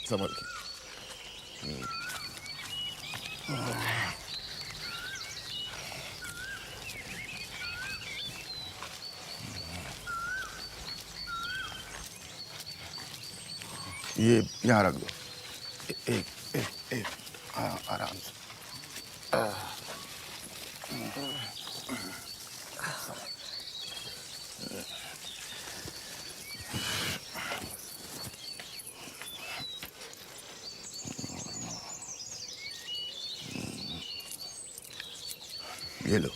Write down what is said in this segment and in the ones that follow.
संभल के। ये यहाँ रख दो। एक एक एक हाँ, आराम से। ये लो।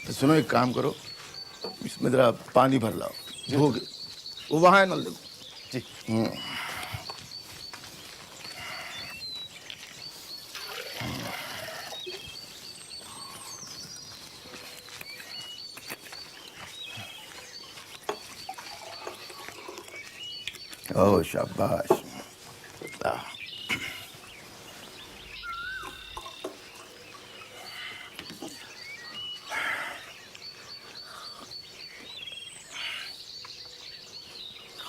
तो सुनो, एक काम करो, इसमें जरा पानी भर लाओ, धो के। वो वहाँ है नल, देखो जी। ओह शाबाश।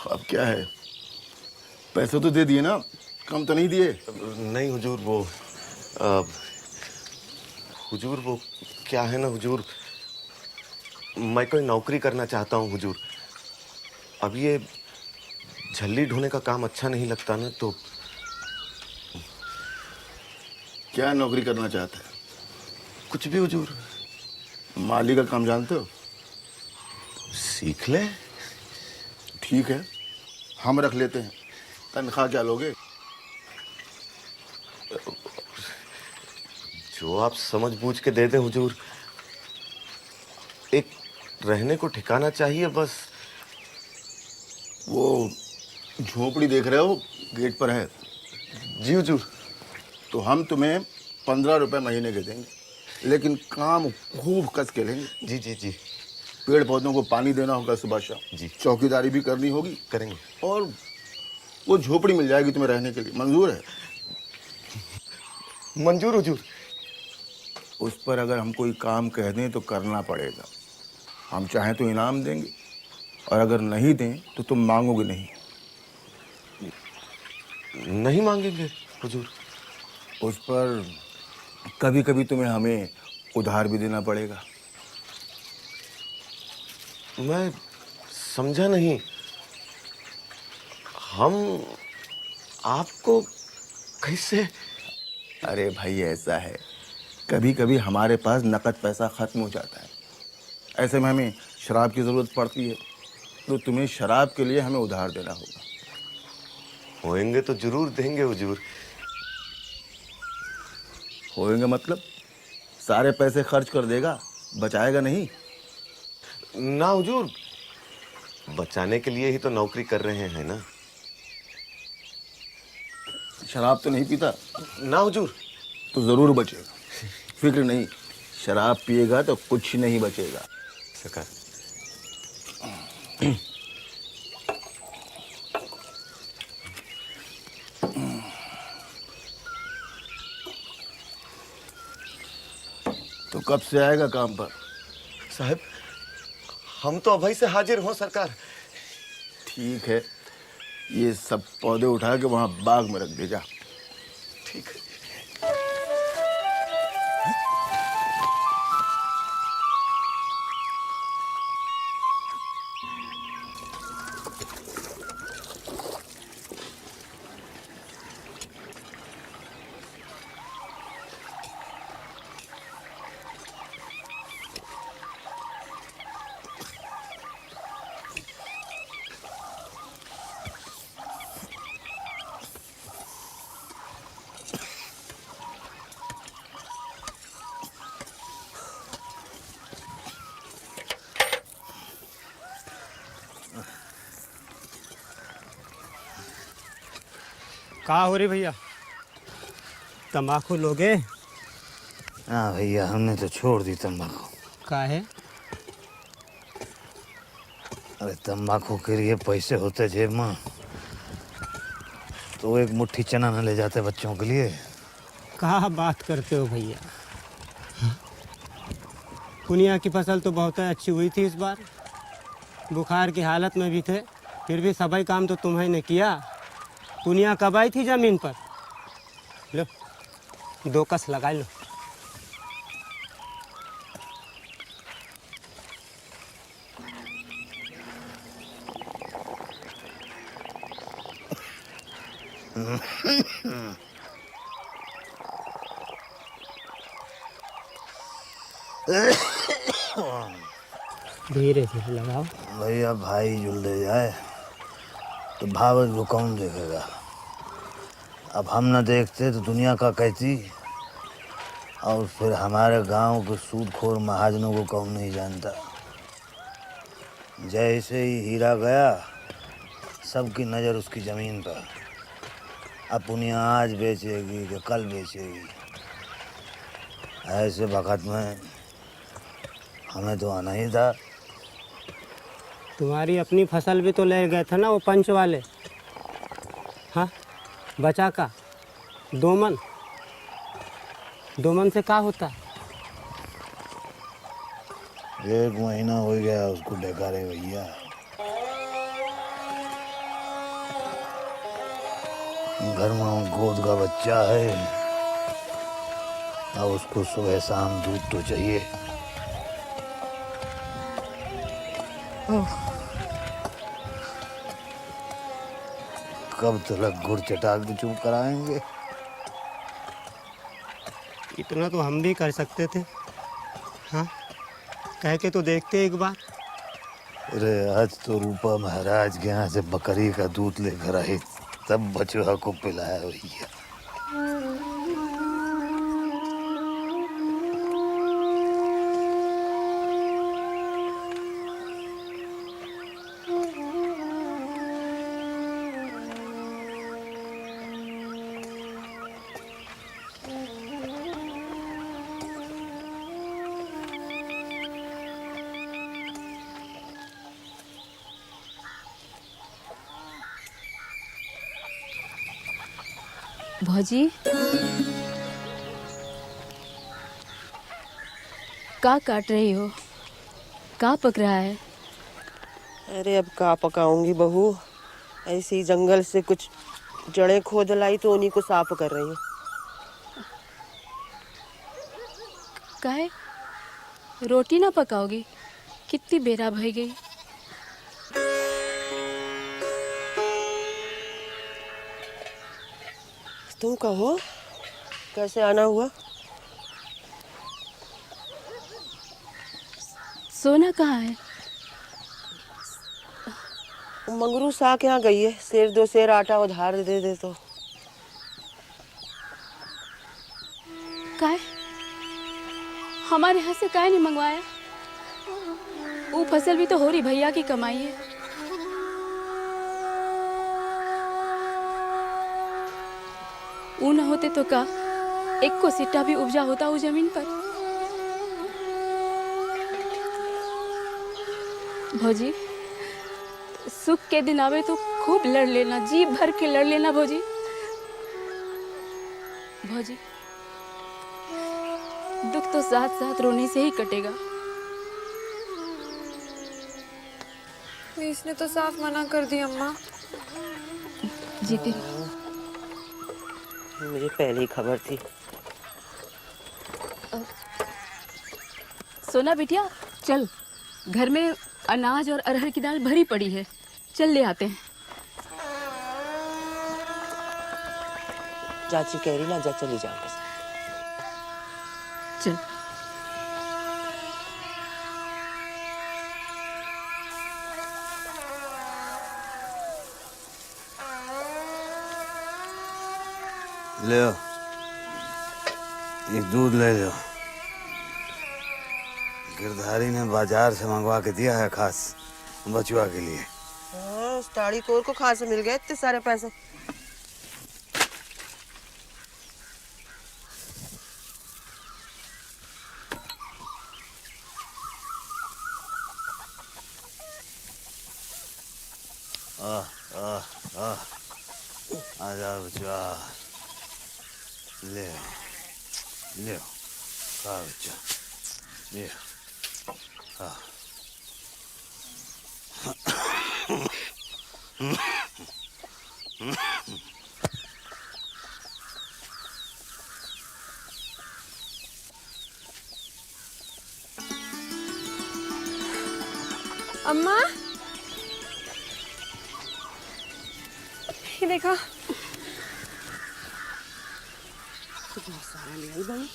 अब क्या है, पैसे तो दे दिए ना, कम तो नहीं दिए? नहीं हुजूर, हुजूर वो क्या है ना हुजूर, मैं कोई नौकरी करना चाहता हूँ हुजूर। अब ये झल्ली ढोने का काम अच्छा नहीं लगता ना, तो क्या नौकरी करना चाहता है? कुछ भी हुजूर। माली का काम जानते हो? सीख ले। ठीक है, हम रख लेते हैं। तनख्वाह क्या लोगे? जो आप समझ बूझ के दे दें हुजूर। एक रहने को ठिकाना चाहिए बस। वो झोपड़ी देख रहे हो, गेट पर है। जी हुजूर। तो हम तुम्हें 15 रुपए महीने के देंगे, लेकिन काम खूब कस के लेंगे। जी जी जी। पेड़ पौधों को पानी देना होगा सुबह शाम। जी। चौकीदारी भी करनी होगी। करेंगे। और वो झोपड़ी मिल जाएगी तुम्हें रहने के लिए। मंजूर है? मंजूर हुजूर। उस पर अगर हम कोई काम कह दें तो करना पड़ेगा। हम चाहें तो इनाम देंगे, और अगर नहीं दें तो तुम मांगोगे नहीं। नहीं मांगेंगे हुजूर। उस पर कभी कभी तुम्हें हमें उधार भी देना पड़ेगा। मैं समझा नहीं। हम आपको कैसे? अरे भाई, ऐसा है, कभी कभी हमारे पास नकद पैसा खत्म हो जाता है। ऐसे में हमें शराब की ज़रूरत पड़ती है, तो तुम्हें शराब के लिए हमें उधार देना होगा। होएंगे तो जरूर देंगे हुजूर। होएंगे मतलब सारे पैसे खर्च कर देगा, बचाएगा नहीं? ना हुजूर, बचाने के लिए ही तो नौकरी कर रहे हैं ना। शराब तो नहीं पीता? ना हुजूर। तो ज़रूर बचेगा, फिक्र नहीं। शराब पिएगा तो कुछ नहीं बचेगा। सरकार। तो कब से आएगा काम पर? साहब, हम तो अभी से हाजिर हों सरकार। ठीक है, ये सब पौधे उठा के वहाँ बाग में रख दे जा। ठीक है। कहाँ हो रही भैया, तम्बाकू लोगे? हाँ भैया, हमने तो छोड़ दी तंबाकू। काहे? अरे तंबाकू के लिए पैसे होते जेब में तो एक मुट्ठी चना न ले जाते बच्चों के लिए। कहाँ बात करते हो भैया, पुनिया की फसल तो बहुत अच्छी हुई थी इस बार। बुखार की हालत में भी थे, फिर भी सभी काम तो तुम्हें ने किया। पुनिया कब आई थी जमीन पर? लो 2 कस लगा लो। धीरे धीरे लगाओ। भैया भाई जुल दे जाए तो भावत को कौन देखेगा। अब हम न देखते तो दुनिया का कहती, और फिर हमारे गांव के सूदखोर महाजनों को कौन नहीं जानता। जैसे ही हीरा गया सबकी नज़र उसकी ज़मीन पर। अब पुनिया आज बेचेगी कि कल बेचेगी। ऐसे वक्त में हमें तो आना ही था। तुम्हारी अपनी फसल भी तो ले गए थे ना वो पंच वाले। हाँ, बचा का 2 मन। 2 मन से क्या होता? 1 महीना हो गया उसको डेकारे भैया। घर में गोद का बच्चा है, अब उसको सुबह शाम दूध तो चाहिए। कब तक गुड़ चटा के चुप कराएंगे। इतना तो हम भी कर सकते थे। हाँ, कह के तो देखते एक बार। अरे आज तो रूपा महाराज के यहाँ से बकरी का दूध लेकर आई, तब बछड़ा को पिलाया भैया। भौजी का काट रही हो? का पक रहा है? अरे अब का पकाऊंगी बहू, ऐसे ही जंगल से कुछ जड़ें खोद लाई तो उन्हीं को साफ कर रही हूँ। काहे रोटी ना पकाओगी? कितनी बेरा भई गई। तुम कहो कैसे आना हुआ? सोना कहाँ है? मंगरू सा के यहाँ गई है। 1.5 सेर आटा उधार दे दे तो। काहे हमारे यहाँ से काहे नहीं मंगवाया? वो फसल भी तो हो रही भैया की कमाई है। वो न होते तो का एक को सिट्टा भी उपजा होता वो जमीन पर। भौजी सुख के दिन आवे तो खूब लड़ लेना, जी भर के लड़ लेना भौजी। भौजी दुख तो साथ साथ रोने से ही कटेगा। तो इसने तो साफ मना कर दी अम्मा। जीते रहो। मुझे पहले ही खबर थी। सोना बिटिया चल, घर में अनाज और अरहर की दाल भरी पड़ी है, चल ले आते हैं। चाची कह रही ना जा चली जाओ। चल ले आओ, ये दूध ले लो। गिरधारी ने बाजार से मंगवा के दिया है, खास बचुआ के लिए। हाँ, उस ताड़ी कोर को कहाँ से मिल गए इतने सारे पैसे? आजा बचुआ, ले ले खा बच्चा, ले हाँ। अम्मा ये देखो बहुत सारा ले आई बहू।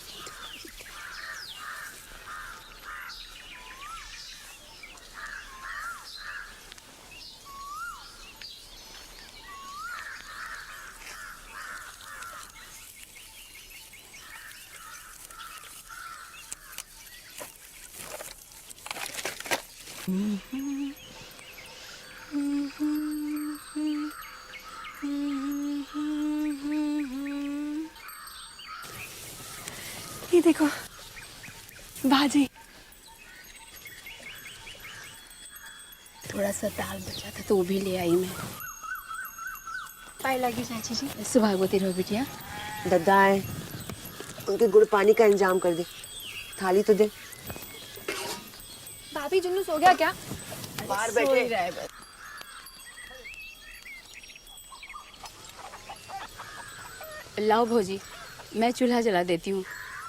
ये देखो भाजी। थोड़ा सा दाल बचा था तो वो भी ले आई मैं। पाई लगी चाची जी। सुभागवती रहो बिटिया। दद्दा है, उनके गुड़ पानी का इंतजाम कर दे। थाली तो दे। भाभी जुन्नू सो गया क्या? बाहर सो ही बैठे। रहा है बस। लाओ भौजी, मैं चूल्हा जला देती हूँ।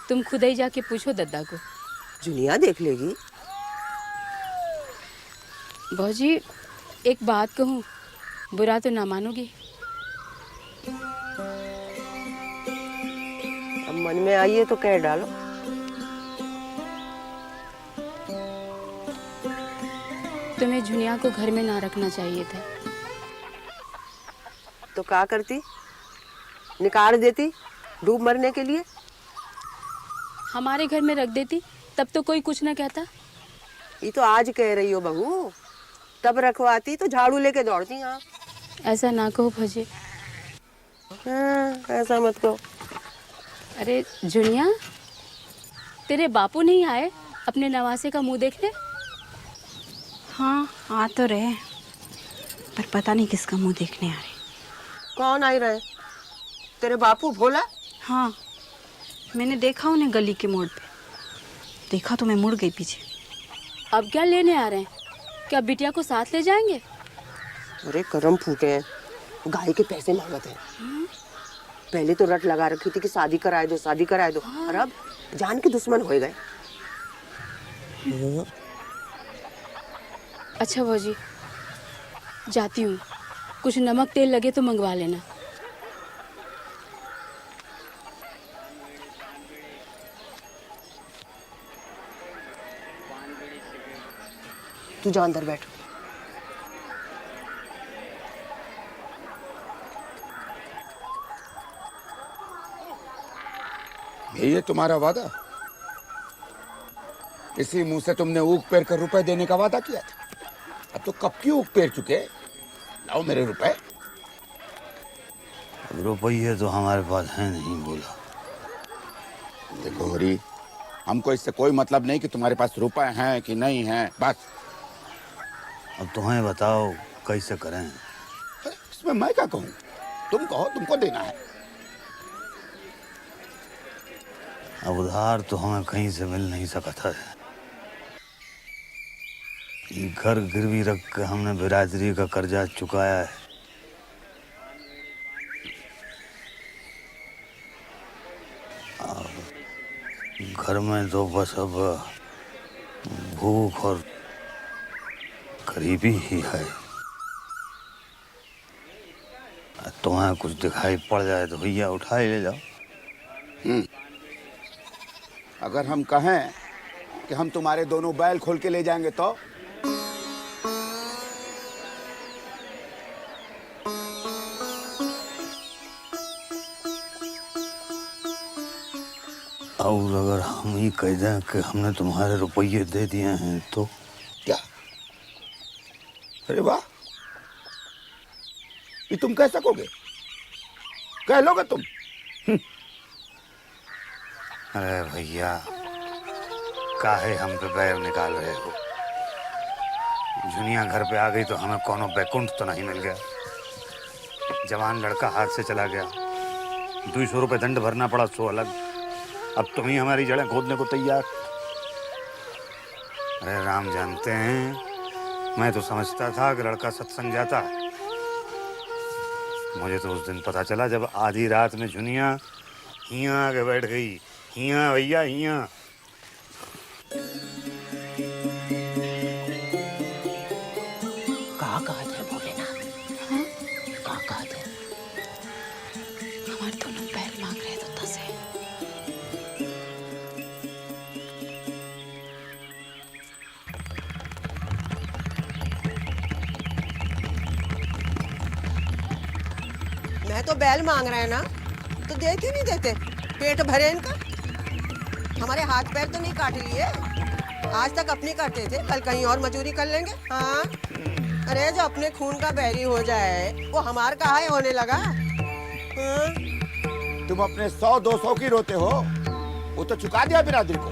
तुम खुद ही जाके पूछो दद्दा को। जुनिया देख लेगी। भौजी एक बात कहूँ, बुरा तो ना मानोगी? अब मन में आई है तो कह डालो। तुम्हें झुनिया को घर में ना रखना चाहिए था। तो क्या करती? निकाल देती डूब मरने के लिए। हमारे घर में रख देती तब तो कोई कुछ ना कहता। ये तो आज कह रही हो बहू, तब रखवाती तो झाड़ू लेके दौड़ती। हाँ ऐसा ना कहो भौजी। ऐसा मत कहो। अरे झुनिया, तेरे बापू नहीं आए अपने नवासे का मुंह देखने? हाँ आ तो रहे, पर पता नहीं किसका मुंह देखने आ रहे। कौन आई रहे? तेरे बापू भोला? हाँ मैंने देखा उन्हें गली के मोड़ पे। देखा तो मैं मुड़ गई पीछे। अब क्या लेने आ रहे हैं? क्या बिटिया को साथ ले जाएंगे? अरे करम फूटे हैं, गाय के पैसे मांगते हैं। पहले तो रट लगा रखी थी कि शादी कराए दो, शादी कराए दो। और अब जान के दुश्मन हो गए। अच्छा भौजी, जाती हूँ। कुछ नमक तेल लगे तो मंगवा लेना। तू जा अंदर बैठ। ये तुम्हारा वादा? इसी मुंह से तुमने ऊख पेर कर रुपए देने का वादा किया था। अब तो कब की ऊख पेर चुके। लाओ मेरे रुपए। अब रुपये तो हमारे पास है नहीं बोला। देखो हरी, हमको इससे कोई मतलब नहीं कि तुम्हारे पास रुपए हैं कि नहीं हैं। बस अब तुम्हें बताओ कैसे करें। इसमें मैं क्या कहूँ? तुम कहो, तुमको देना है। अब उधार तो हमें कहीं से मिल नहीं सकता है। ये घर गिरवी रख के हमने बिरादरी का कर्जा चुकाया है। अब घर में तो बस अब भूख और गरीबी ही है। तुम्हें कुछ दिखाई पड़ जाए तो भैया उठा ही ले जाओ। अगर हम कहें कि हम तुम्हारे दोनों बैल खोल के ले जाएंगे तो? और अगर हम ही कह दें कि हमने तुम्हारे रुपये दे दिए हैं तो? क्या? अरे वाह, ये तुम कह सकोगे? कह लोगे तुम? अरे भैया, काहे हम पे बैर निकाल रहे हो? जुनिया घर पे आ गई तो हमें कोनो बैकुंठ तो नहीं मिल गया। जवान लड़का हाथ से चला गया, 200 रुपये दंड भरना पड़ा सो अलग। अब तुम ही हमारी जड़ें खोदने को तैयार। अरे राम जानते हैं, मैं तो समझता था कि लड़का सत्संग जाता मुझे तो उस दिन पता चला जब आधी रात में झुनिया हियाँ आके बैठ गई। हियाँ भैया हियाँ। कहा कहत है भोलेनाथ? हाँ? कहा कहत है? हमारे दोनों बैल मांग रहे दत्ता से। मैं तो बैल मांग रहे हैं ना, तो दे क्यों नहीं देते? पेट भरे इनका। हमारे हाथ पैर तो नहीं काट लिए, आज तक अपनी करते थे, कल कहीं और मजूरी कर लेंगे। हाँ, अरे जो अपने खून का बैरी हो जाए वो हमार कहाँ होने लगा। हाँ? तुम अपने 100-200 की रोते हो, वो तो चुका दिया बिरादरी को।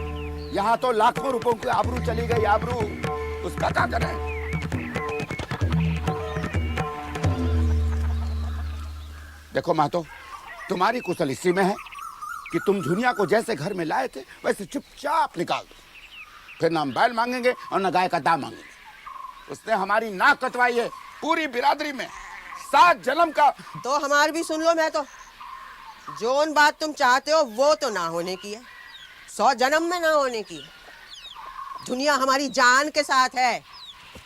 यहाँ तो लाखों रुपयों की आबरू चली गई, आबरू, उसका क्या करें? देखो महतो, तुम्हारी कुशल इसी में है कि तुम झुनिया को जैसे घर में लाए थे वैसे चुपचाप निकाल दो। फिर ना हम बैल मांगेंगे और ना गाय का दाम मांगेंगे। उसने हमारी नाक कटवाई है पूरी बिरादरी में, 7 जन्म का। तो हमारी भी सुन लो। मैं तो जोन बात तुम चाहते हो वो तो ना होने की है, 100 जन्म में ना होने की है। दुनिया हमारी जान के साथ है।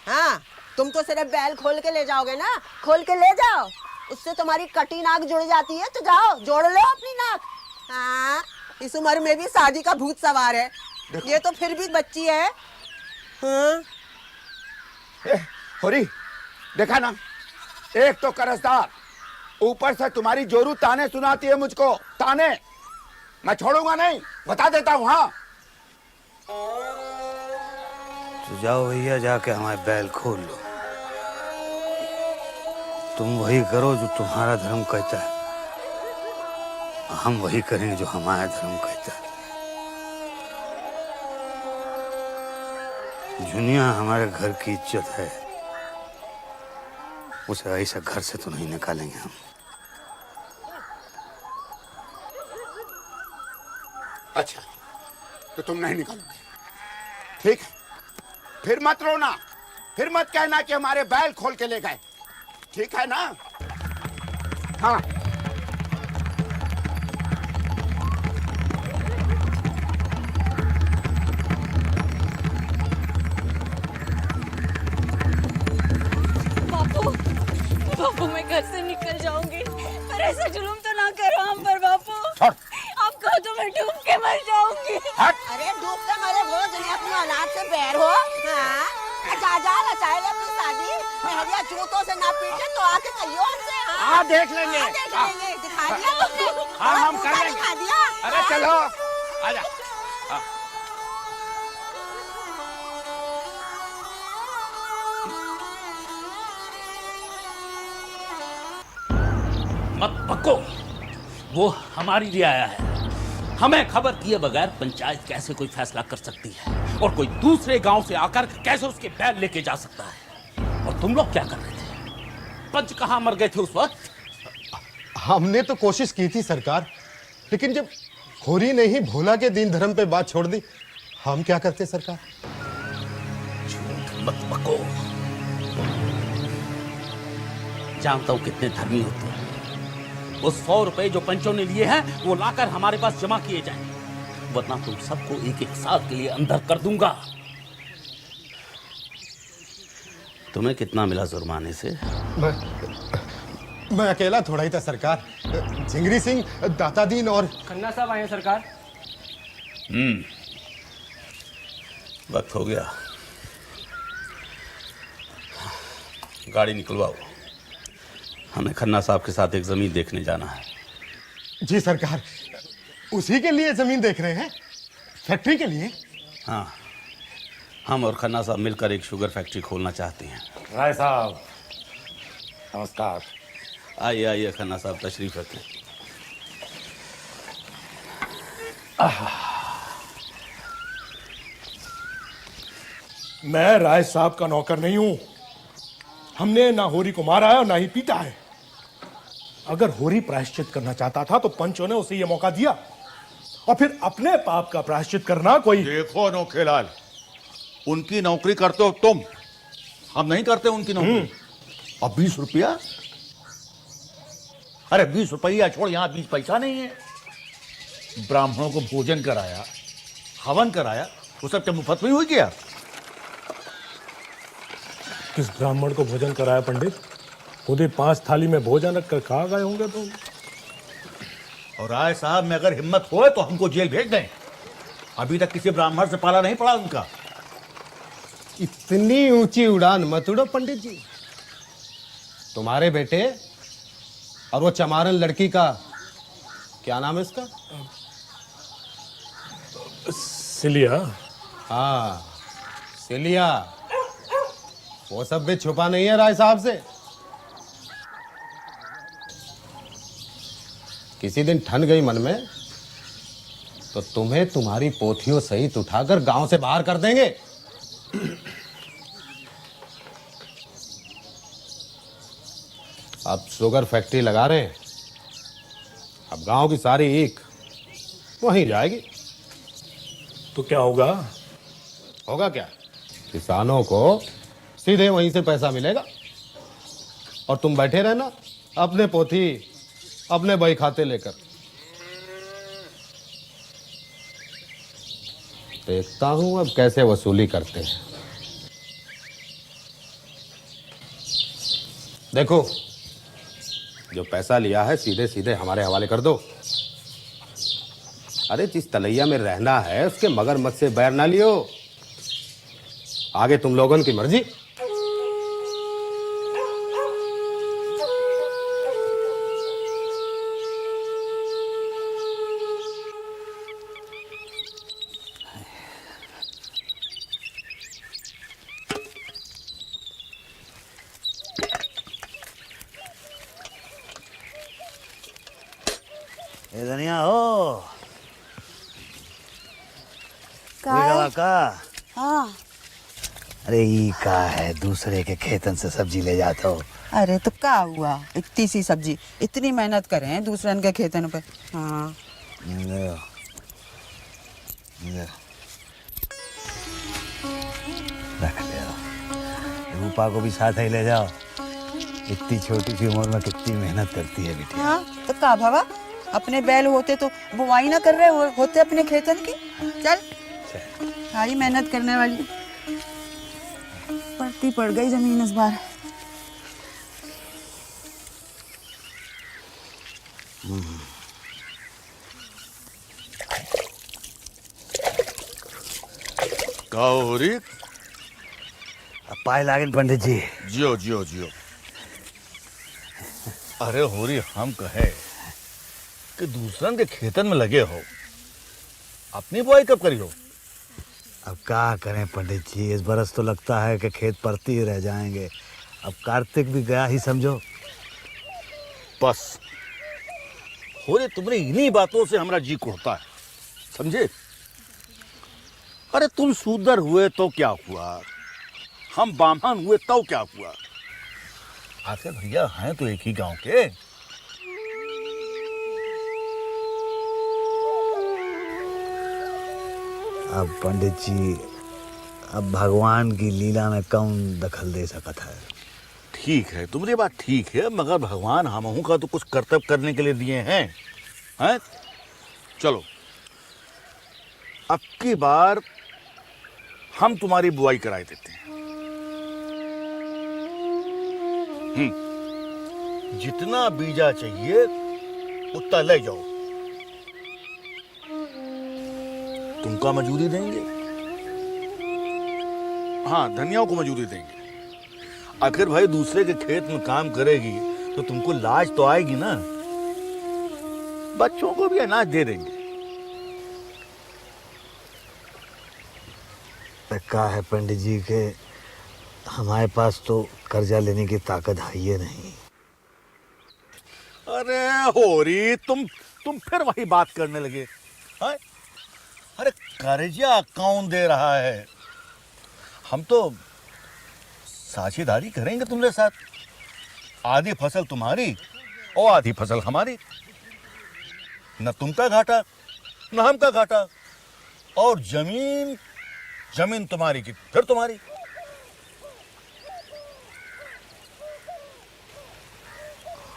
हाँ, तुम तो सिर्फ बैल खोल के ले जाओगे ना, खोल के ले जाओ, उससे तुम्हारी कटी नाक जुड़ जाती है, तो जाओ जोड़ लो अपनी नाक। हाँ, इस उम्र में भी शादी का भूत सवार है, ये तो फिर भी बच्ची है। हाँ? होरी, देखा ना, एक तो कर्जदार, ऊपर से तुम्हारी जोरू ताने सुनाती है मुझको, ताने। मैं छोड़ूंगा नहीं, बता देता हूँ। हाँ, तो जाओ भैया, जाके हमारे बैल खोल लो। तुम वही करो जो तुम्हारा धर्म कहता है, हम वही करेंगे जो हमारा धर्म कहता है। झुनिया हमारे घर की इज्जत है, उसे ऐसा घर से तो नहीं निकालेंगे हम। अच्छा, तो तुम नहीं निकालोगे, ठीक? फिर मत रोना, फिर मत कहना कि हमारे बैल खोल के ले गए, ठीक है ना? हाँ। बापू, बापू मैं घर से निकल जाऊंगी, पर ऐसा जुल्म तो ना करो हम पर बापू। आप कहो तो मैं डूब के मर जाऊंगी। अरे डूब के मरे वो दुनिया अपनी औलाद से बैर हो। हाँ? जा रचाए ले अपनी शादी, मेहरिया जूतों से ना पीटे तो आके कहियो हमसे। हाँ, देख लेंगे। देख लेंगे, दिखा दिया तुमने। हाँ, हम कर लेंगे। दिखा दिया। अरे चलो, आजा। मत पक्को, वो हमारी लिए आया है। हमें खबर किए बगैर पंचायत कैसे कोई फैसला कर सकती है, और कोई दूसरे गांव से आकर कैसे उसके बैल लेके जा सकता है। और तुम लोग क्या कर रहे थे? पंच कहां मर गए थे उस वक्त? हमने तो कोशिश की थी सरकार, लेकिन जब होरी ने ही भोला के दीन धर्म पे बात छोड़ दी, हम क्या करते सरकार? झूठ मत पको। जानता हूं कितने धर्मी होते हैं। वो 100 रुपए जो पंचों ने लिए हैं वो लाकर हमारे पास जमा किए जाएं, वरना तुम सबको 1-1 साल के लिए अंदर कर दूंगा। तुम्हें कितना मिला जुर्माने से? मैं अकेला थोड़ा ही था सरकार। झिंगरी सिंह, दातादीन और खन्ना साहब आए हैं सरकार। वक्त हो गया, गाड़ी निकलवाओ, हमें खन्ना साहब के साथ एक जमीन देखने जाना है। जी सरकार, उसी के लिए जमीन देख रहे हैं, फैक्ट्री के लिए? हाँ, हम और खन्ना साहब मिलकर एक शुगर फैक्ट्री खोलना चाहते हैं। राय साहब नमस्कार। आइए आइए खन्ना साहब, तशरीफ रखें। मैं राय साहब का नौकर नहीं हूं। हमने ना होरी को मारा है और ना ही पीटा है। अगर होरी प्रायश्चित करना चाहता था तो पंचों ने उसे यह मौका दिया, और फिर अपने पाप का प्रायश्चित करना कोई। देखो नौखेलाल, उनकी नौकरी करते हो तुम, हम नहीं करते उनकी नौकरी। अब 20 रुपया अरे 20 रुपया छोड़, यहाँ 20 पैसा नहीं है। ब्राह्मणों को भोजन कराया, हवन कराया, वो सब क्या मुफ्त में हुई क्या? किस ब्राह्मण को भोजन कराया पंडित? खुद ही 5 थाली में भोजन रख कर खा गए होंगे तुम। और राय साहब में अगर हिम्मत हो तो हमको जेल भेज दें। अभी तक किसी ब्राह्मण से पाला नहीं पड़ा उनका। इतनी ऊंची उड़ान मत उड़ो पंडित जी। तुम्हारे बेटे और वो चमारन लड़की का क्या नाम है इसका? सिलिया। हाँ, सिलिया। वो सब भी छुपा नहीं है राय साहब से। किसी दिन ठन गई मन में तो तुम्हें तुम्हारी पोथियों सहित उठाकर गांव से बाहर कर देंगे। अब शुगर फैक्ट्री लगा रहे हैं, अब गांव की सारी ईख वहीं जाएगी। तो क्या होगा? होगा क्या? किसानों को सीधे वहीं से पैसा मिलेगा और तुम बैठे रहना अपने पोथी अपने बही खाते लेकर। देखता हूं अब कैसे वसूली करते हैं। देखो, जो पैसा लिया है सीधे सीधे हमारे हवाले कर दो। अरे जिस तलैया में रहना है उसके मगरमच्छ से बैर ना लियो। आगे तुम लोगों की मर्जी। ए धनिया हो का? का? हाँ। अरे ई का है, दूसरे के खेतन से सब्जी ले जाता हो। अरे तो क्या हुआ, इतनी सी सब्जी, इतनी मेहनत कर रहे हैं दूसरन के खेतन पे। हाँ ले, ले। रख ले आओ। रूपा को भी साथ ही ले जाओ। इतनी छोटी सी उम्र में कितनी मेहनत करती है बेटी। हाँ तो का भावा, अपने बैल होते तो बुवाई ना कर रहे होते अपने खेतन की। चल सारी मेहनत करने वाली पड़ती पड़ गई जमीन इस बार। का हो रही? पाए लागन पंडित जी। जियो जियो जियो। अरे होरी, हम कहे कि दूसरन के खेतन में लगे हो, अपनी बुआई कब करी हो? अब क्या करें पंडित जी, इस बरस तो लगता है कि खेत परती ही रह जाएंगे। अब कार्तिक भी गया ही समझो। बस होरे, तुमने इन्हीं बातों से हमारा जी कोड़ता है, समझे? अरे तुम शूदर हुए तो क्या हुआ, हम बामन हुए तो क्या हुआ? आखिर भैया हैं तो एक ही गांव के। अब पंडित जी, अब भगवान की लीला में कौन दखल दे सकता है? ठीक है, तुम्हारी बात ठीक है, मगर भगवान हमहू का तो कुछ कर्तव्य करने के लिए दिए हैं, हैं? चलो, अब की बार हम तुम्हारी बुआई कराई देते हैं। जितना बीजा चाहिए उतना ले जाओ, तुमको मजूरी देंगे। हाँ, धनिया को मजूरी देंगे। आखिर भाई दूसरे के खेत में काम करेगी तो तुमको लाज तो आएगी ना। बच्चों को भी अनाज दे देंगे। क्या है पंडित जी के हमारे पास तो कर्जा लेने की ताकत है ही नहीं। अरे होरी, तुम फिर वही बात करने लगे। हाँ? अरे कर्जा कौन दे रहा है? हम तो साझेदारी करेंगे तुम्हारे साथ। आधी फसल तुम्हारी और आधी फसल हमारी। न तुमका घाटा न हमका घाटा। और जमीन तुम्हारी की फिर तुम्हारी।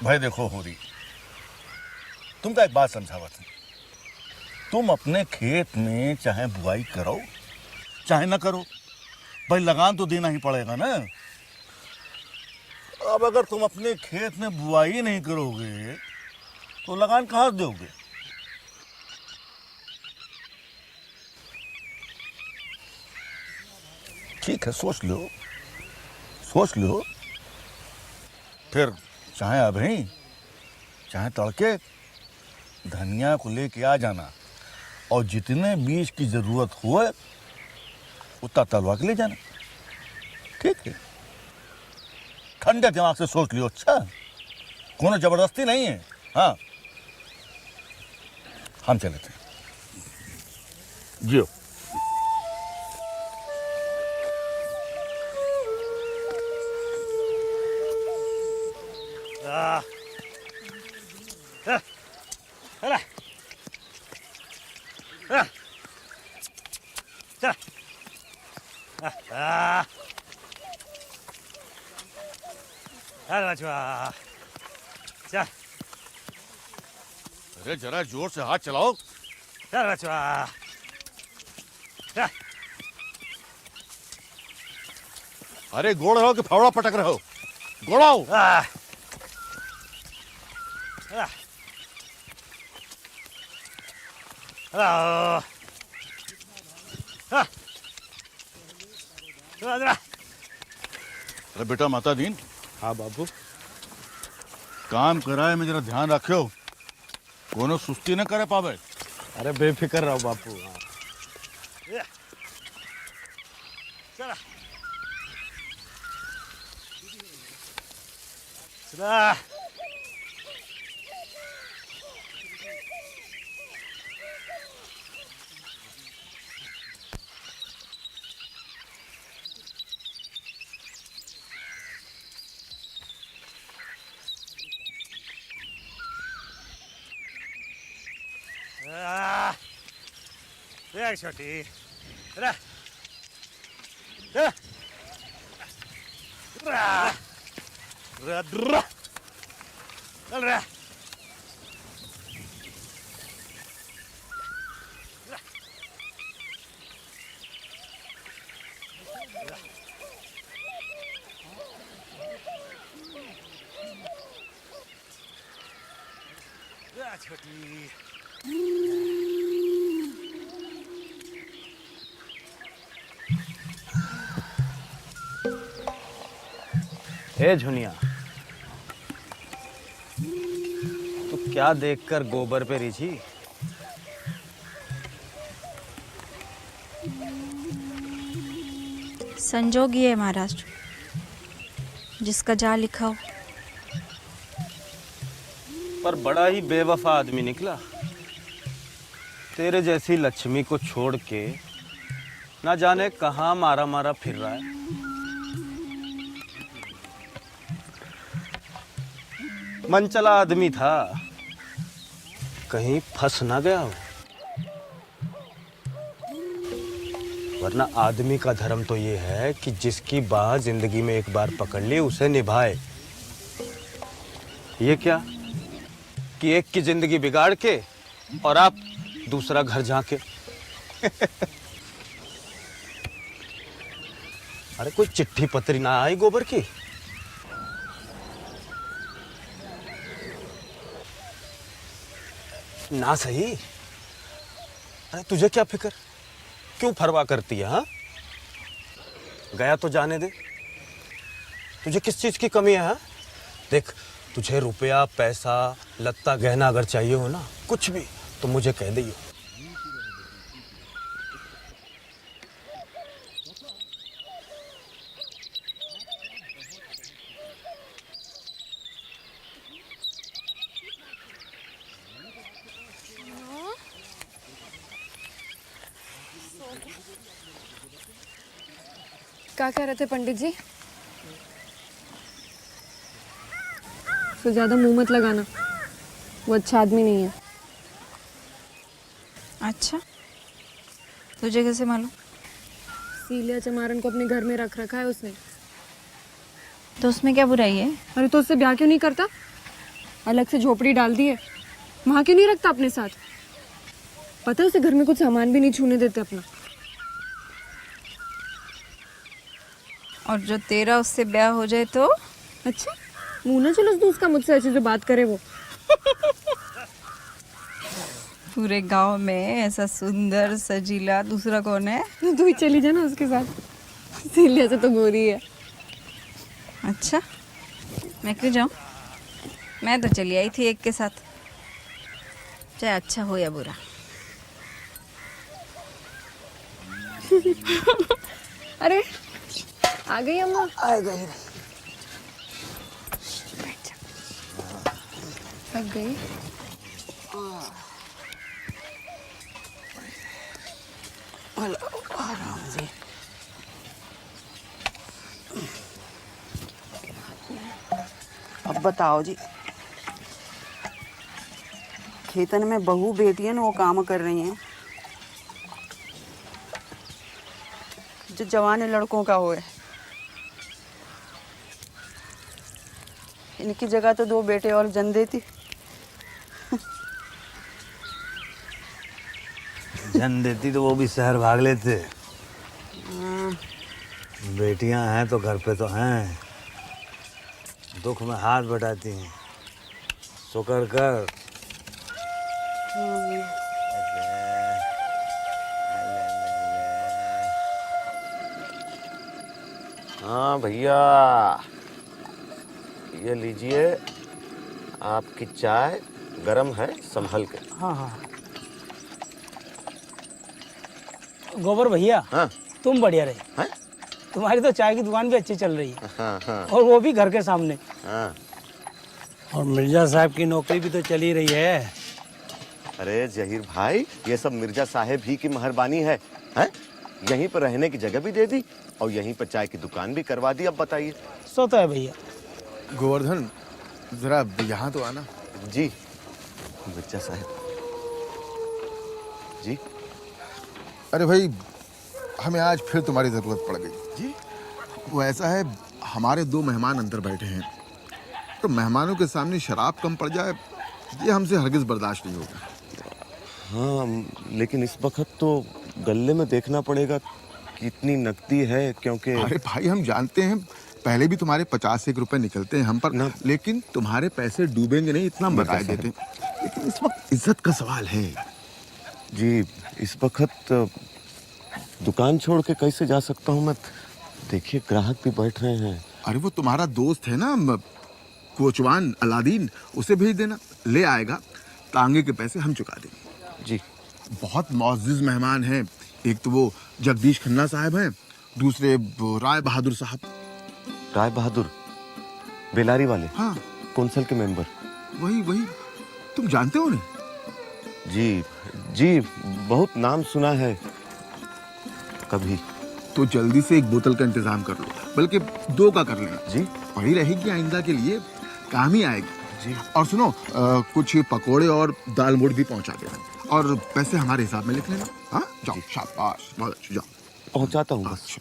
भाई देखो होरी, तुमका एक बात समझावत है, तुम अपने खेत में चाहे बुआई करो चाहे ना करो, भाई लगान तो देना ही पड़ेगा ना। अब अगर तुम अपने खेत में बुआई नहीं करोगे तो लगान कहाँ से दोगे? ठीक है, सोच लो, फिर चाहे अभी चाहे तड़के धनिया को लेके आ जाना, और जितने बीज की जरूरत हो उतना तलवा के ले जाना। ठीक है, ठंडे दिमाग से सोच लियो। अच्छा, कोनो जबरदस्ती नहीं है। हाँ, हम चले थे। जियो। अरे जरा जोर से हाथ चलाओ। अरे गोड़ रहो कि फावड़ा पटक रहे हो? गोड़ाओ। अरे बेटा माता दीन। हाँ बाबू। काम कराए में जरा ध्यान रखियो, कोनो सुस्ती न करे पावे। अरे बेफिक्र रहो बापू। देख छोटी, छोटी। हे झुनिया, तू क्या देखकर गोबर पे रिझी? संजोग ये है महाराज, जिसका जा लिखा हो। पर बड़ा ही बेवफा आदमी निकला। तेरे जैसी लक्ष्मी को छोड़ के ना जाने कहाँ मारा मारा फिर रहा है। मनचला आदमी था, कहीं फंस ना गया हो। वरना आदमी का धर्म तो ये है कि जिसकी बाह जिंदगी में एक बार पकड़ ली उसे निभाए। ये क्या कि एक की जिंदगी बिगाड़ के और आप दूसरा घर झांके। अरे कोई चिट्ठी पत्री ना आई गोबर की? ना सही। अरे तुझे क्या फिक्र, क्यों परवाह करती है? हाँ, गया तो जाने दे। तुझे किस चीज की कमी है? हाँ? देख, तुझे रुपया पैसा लत्ता गहना अगर चाहिए हो ना, कुछ भी, तो मुझे कह दियो। क्या कह रहे थे पंडित जी? तो ज्यादा मुंह मत लगाना, वो अच्छा आदमी नहीं है। अच्छा, तुझे कैसे मालूम? सीलिया चमारन को अपने घर में रख रखा है उसने। तो उसमें क्या बुराई है? अरे तो उससे ब्याह क्यों नहीं करता? अलग से झोपड़ी डाल दी है। वहाँ क्यों नहीं रखता अपने साथ? पता है उसे घर में कुछ सामान भी नहीं छूने देते अपना। और जो तेरा उससे ब्याह हो जाए तो? अच्छा, मुँह ना चलो तू उसका मुझसे अच्छे से बात करे वो। पूरे गांव में ऐसा सुंदर सजीला दूसरा कौन है? तू ही चली जा ना उसके साथ। सीलिया से तो गोरी है। अच्छा, मैं क्यों जाऊं? मैं तो चली आई थी एक के साथ, चाहे अच्छा हो या बुरा। अरे आ गई अम्मा। आ गई। थक गई। आराम से। अब बताओ जी, खेतन में बहू बेटियां वो काम कर रही हैं जो जवान लड़कों का हो है। इनकी जगह तो 2 बेटे और जन देती। जन देती तो वो भी शहर भाग लेते। बेटियां हैं तो घर पे तो हैं, दुख में हाथ बटाती हैं। शुक्र कर। हाँ भैया, ये लीजिए, आपकी चाय गरम है, संभल के। हाँ हाँ। गोबर भैया, हाँ तुम बढ़िया रहे। हैं? तुम्हारी तो चाय की दुकान भी अच्छी चल रही है। हाँ हाँ और वो भी घर के सामने। हाँ। और मिर्जा साहब की नौकरी भी तो चली रही है। अरे जहीर भाई, ये सब मिर्जा साहेब ही की मेहरबानी है, हैं? यहीं पर रहने की जगह भी दे दी और यहीं पर चाय की दुकान भी करवा दी। अब बताइए। सो तो है भैया। गोवर्धन, जरा यहाँ तो आना। जी मिर्जा साहब जी। अरे भाई, हमें आज फिर तुम्हारी ज़रूरत पड़ गई जी। वो ऐसा है, हमारे 2 मेहमान अंदर बैठे हैं, तो मेहमानों के सामने शराब कम पड़ जाए ये हमसे हरगिज़ बर्दाश्त नहीं होगा। हाँ, लेकिन इस वक्त तो गले में देखना पड़ेगा कितनी नकदी है, क्योंकि अरे भाई, हम जानते हैं पहले भी तुम्हारे 50-1 रुपए निकलते हैं हम पर न, लेकिन तुम्हारे पैसे डूबेंगे नहीं, इतना हम बता देते हैं। लेकिन इस वक्त इज्जत का सवाल है जी। इस वक्त दुकान छोड़ के कैसे जा सकता हूँ मैं? देखिए ग्राहक भी बैठ रहे हैं। अरे वो तुम्हारा दोस्त है ना कोचवान अलादीन, उसे भेज देना, ले आएगा। तांगे के पैसे हम चुका देंगे जी। बहुत मुअज़्ज़िज़ मेहमान हैं। एक तो वो जगदीश खन्ना साहब हैं, दूसरे वो राय बहादुर साहब। राय बहादुर बेलारी वाले? हाँ, कौंसिल के मेंबर। वही तुम जानते हो नहीं? जी जी, बहुत नाम सुना है। कभी तो जल्दी से 1 बोतल का इंतजाम कर लो, बल्कि 2 का कर लेना जी। पड़ी रहेगी, आइंदा के लिए काम ही आएगी जी। और सुनो, कुछ पकोड़े और दाल मोड़ भी पहुंचा देना, और पैसे हमारे हिसाब में लिख लेना। हाँ जाओ, शाबाश, बहुत अच्छी, जाओ। पहुंचाता हूँ बस।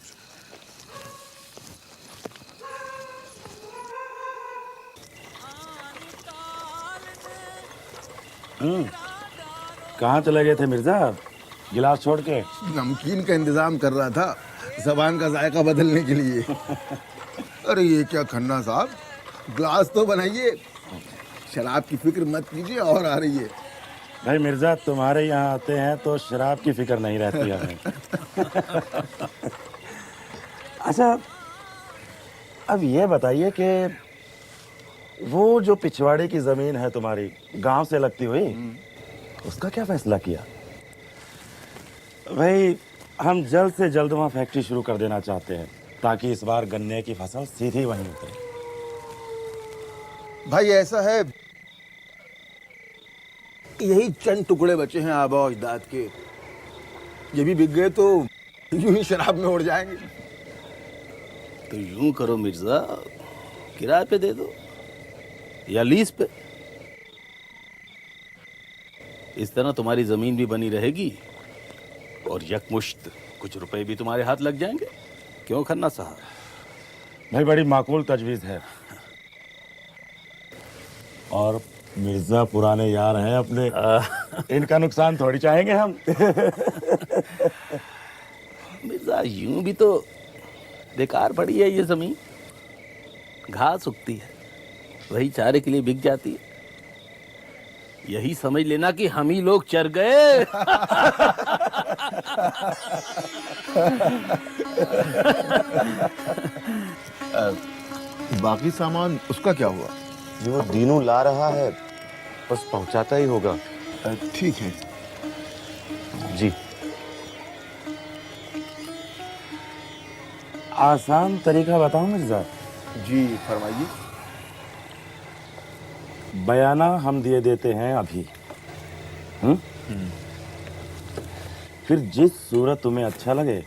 कहाँ चले गए थे मिर्जा, गिलास छोड़ के? नमकीन का इंतजाम कर रहा था, ज़बान का जायका बदलने के लिए। अरे ये क्या खन्ना साहब, ग्लास तो बनाइए, शराब की फिक्र मत कीजिए। और आ रही है भाई मिर्जा, तुम्हारे यहाँ आते हैं तो शराब की फिक्र नहीं रहती हमें। अच्छा, अब ये बताइए कि वो जो पिछवाड़े की जमीन है तुम्हारी, गांव से लगती हुई, उसका क्या फैसला किया? भाई हम जल्द से जल्द वहाँ फैक्ट्री शुरू कर देना चाहते हैं, ताकि इस बार गन्ने की फसल सीधी वहीं उतरे। भाई ऐसा है, यही चंद टुकड़े बचे हैं आबा अजदाद के, ये भी बिक गए तो यूं ही शराब में उड़ जाएंगे। तो यूं करो मिर्जा, किराए पे दे दो या लीज पे। इस तरह तुम्हारी जमीन भी बनी रहेगी और यकमुश्त कुछ रुपए भी तुम्हारे हाथ लग जाएंगे। क्यों खन्ना साहब? भाई बड़ी माकूल तजवीज़ है। और मिर्जा पुराने यार हैं अपने, इनका नुकसान थोड़ी चाहेंगे हम। मिर्जा यूं भी तो बेकार पड़ी है ये जमीन, घास उगती है वही चारे के लिए बिक जाती है, यही समझ लेना कि हम ही लोग चर गए। बाकी सामान उसका क्या हुआ? जी वो दीनू ला रहा है, बस पहुंचाता ही होगा। ठीक है जी। आसान तरीका बताओ मिर्जा। जी फरमाइए। बयाना हम दिए देते हैं अभी, फिर जिस सूरत तुम्हें अच्छा लगे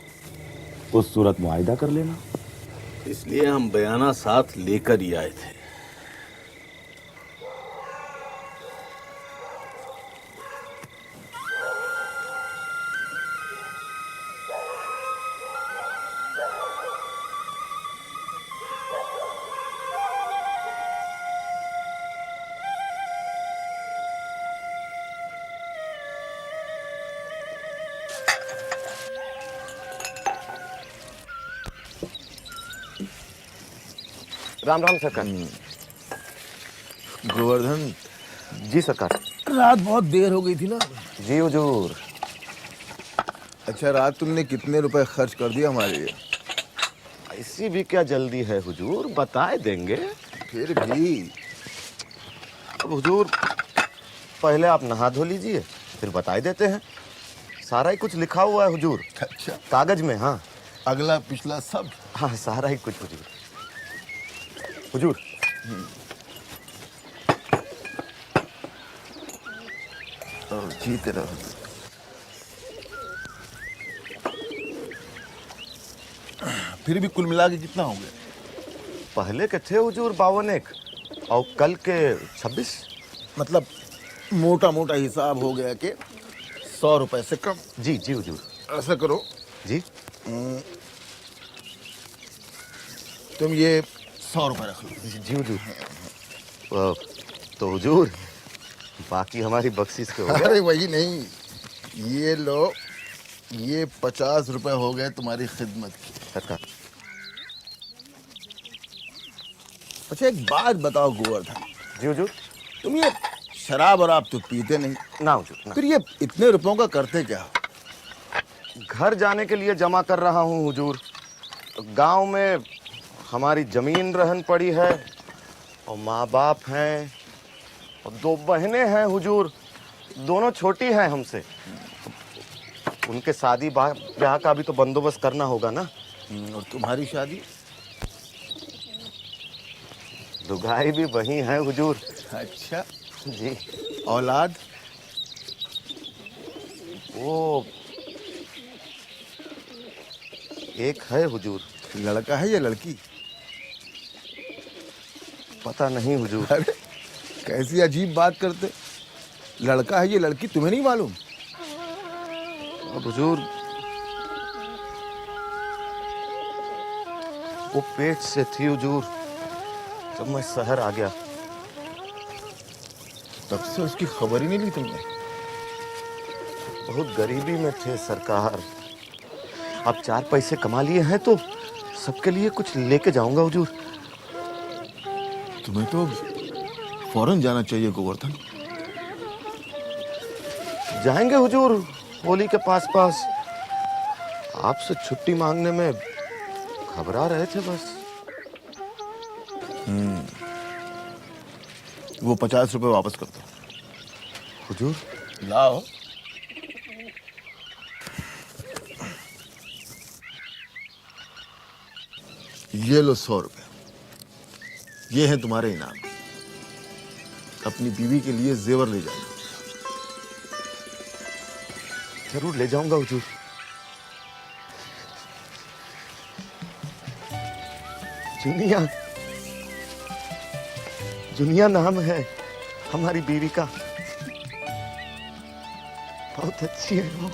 उस सूरत मुआयदा कर लेना। इसलिए हम बयाना साथ लेकर ही आए थे। राम राम सरकार। गोवर्धन जी सरकार। रात बहुत देर हो गई थी ना? जी हुजूर। अच्छा रात तुमने कितने रुपए खर्च कर दिया हमारे लिए? ऐसी भी क्या जल्दी है हुजूर, बताए देंगे। फिर भी अब हुजूर पहले आप नहा धो लीजिए फिर बताए देते हैं। सारा ही कुछ लिखा हुआ है हुजूर। अच्छा कागज में। हाँ अगला पिछला सब? हाँ सारा ही कुछ हुजूर। हुजूर जीते रहो। फिर भी कुल मिला के कितना हो गया? पहले के थे हुजूर 52 और कल के 26। मतलब मोटा मोटा हिसाब हो गया कि 100 रुपए से कम। जी जी हुजूर। ऐसा करो जी तुम ये 100 रुपए रख लो। जी हुजूर। तो हुजूर बाकी हमारी बख्शिश के हो गए। अरे वही नहीं, ये लो, ये 50 रुपए हो गए तुम्हारी खिदमत की। सरकार। अच्छा एक बात बताओ गोवर्धन। जी हुजूर। तुम ये शराब और आप तो पीते नहीं ना हुजूर ना। फिर ये इतने रुपयों का करते क्या? घर जाने के लिए जमा कर रहा हूँ हुजूर। गांव में हमारी जमीन रहन पड़ी है और माँ बाप हैं और 2 बहनें हैं हुजूर, दोनों छोटी हैं हमसे। उनके शादी ब्याह का भी तो बंदोबस्त करना होगा ना। और तुम्हारी शादी? दुगाई भी वही है हुजूर। अच्छा जी। औलाद? वो एक है हुजूर। लड़का है या लड़की? पता नहीं हुजूर। अरे कैसी अजीब बात करते, लड़का है ये लड़की तुम्हें नहीं मालूम? अब हुजूर वो पेट से थी हुजूर जब मैं शहर आ गया। तब से उसकी खबर ही नहीं ली तुमने? बहुत गरीबी में थे सरकार। अब 4 पैसे कमा लिए हैं तो सबके लिए कुछ लेके जाऊंगा हुजूर। तुम्हें तो फौरन जाना चाहिए गोवर्धन। जाएंगे हुजूर होली के पास। आपसे छुट्टी मांगने में घबरा रहे थे बस। वो 50 रुपए वापस कर दो। हुजूर लाओ। ये लो 100 रुपए, ये है तुम्हारे इनाम। अपनी बीवी के लिए जेवर ले जाओ। जरूर ले जाऊंगा हुजूर। जुनिया, जुनिया नाम है हमारी बीवी का। बहुत अच्छी है वो।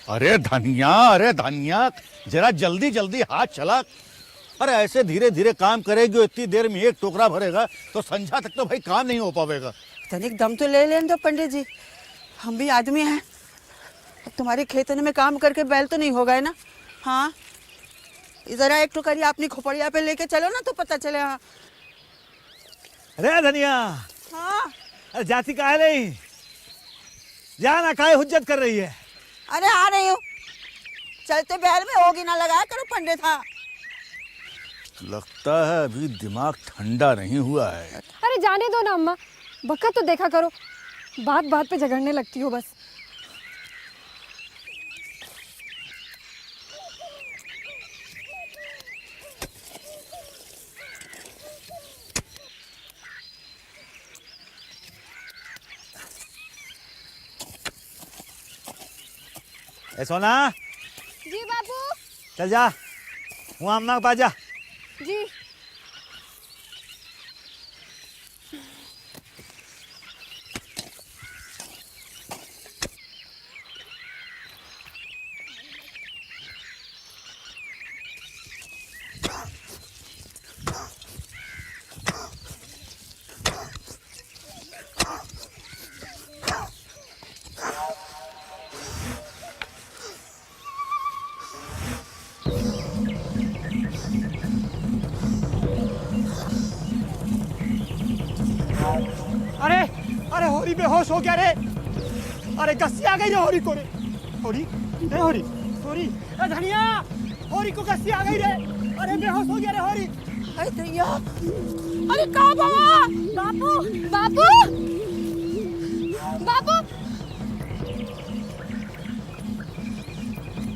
अरे धनिया जरा जल्दी जल्दी हाथ चला। अरे ऐसे धीरे धीरे काम करेगी, इतनी देर में एक टोकरा भरेगा तो संझा तक तो भाई काम नहीं हो पाएगा। तनिक दम तो ले लेने दो पंडित जी, हम भी आदमी हैं। अब तुम्हारे खेतन में काम करके बैल तो नहीं हो गए ना। हाँ, जरा एक टोकरिया अपनी खोपड़िया पे लेके चलो ना तो पता चले। हाँ अरे धनिया, हाँ, अरे जाती का है नहीं, जाना काहे हुज्जत कर रही है। अरे आ रही हूँ, चलते बैल में होगी ना लगाया करो पंडित। हाँ, लगता है अभी दिमाग ठंडा नहीं हुआ है। अरे जाने दो ना अम्मा, बखत तो देखा करो, बात बात पे झगड़ने लगती हो बस। ए सोना, जी बाबू। चल जा, वहाँ अम्मा के पास जा। जी। अरे अरे होरी बेहोश हो गया रे। अरे गस्सी आ गई रे होरी को रे। होरी रे होरी होरी, अरे धनिया, होरी को गस्सी आ गई रे। अरे बेहोश हो गया रे होरी। अरे धनिया, अरे कहाँ बाबा? बापू बापू बापू।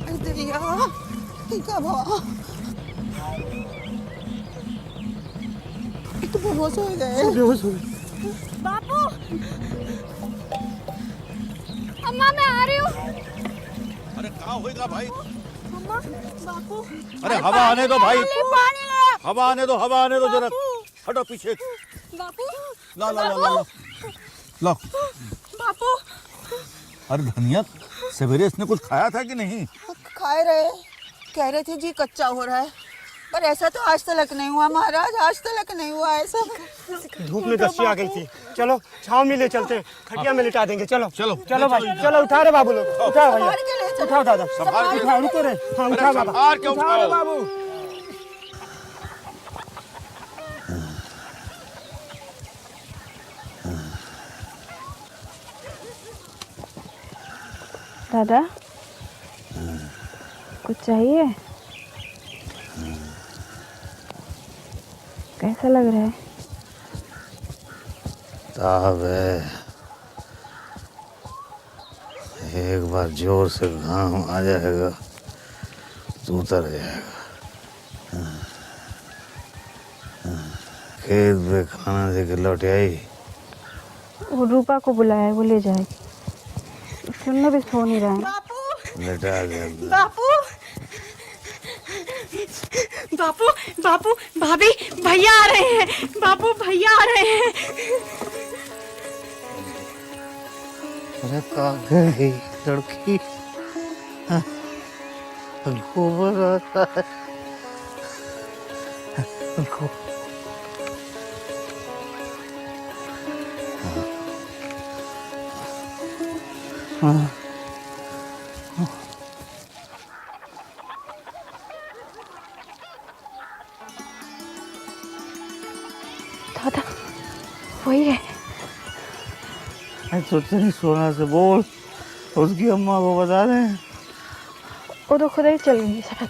अरे धनिया, कब तो बेहोश हो गए। बेहोश हो गए। बापू, अम्मा मैं आ रही हूँ। अरे कहाँ होएगा भाई? अम्मा, बापू। अरे हवा आने दो भाई, पानी ले। हवा आने दो जरा। हटो पीछे। बापू, ला ला ला ला ला ला। बापू। अरे धनिया, सवेरे इसने कुछ खाया था कि नहीं? खाए रहे, कह रहे थे जी कच्चा हो रहा है, पर ऐसा तो आज तक नहीं हुआ महाराज, आज तक नहीं हुआ ऐसा। धूप में गस्सी आ गई थी। चलो छाँव में ले चलते हैं, खटिया में लिटा देंगे। चलो चलो चलो भाई, चलो उठा रे बाबू लोग, उठाओ भैया, उठाओ दादा, उठाओ, रुको रे। हाँ उठाओ बाबा, उठाओ रे बाबू। दादा, कुछ चाहिए? कैसा लग रहा है? ताब है, एक बार जोर से घाम आ जाएगा तो उतर जाएगा। खेत पे खाना दे के लौट आई। वो रूपा को बुलाया है, वो ले जाएगी। सुनने भी सो नहीं रहा है। लेटा गया। बापू बापू बापू, भाभी भैया आ रहे हैं। बापू भैया आ रहे हैं। अरे कहाँ गई लड़की? गोबर आता है। हाँ। दादा, वही है। तो तेरी सोना से बोल, उसकी अम्मा को बता दे। वो तो खुद ही चल गई शायद।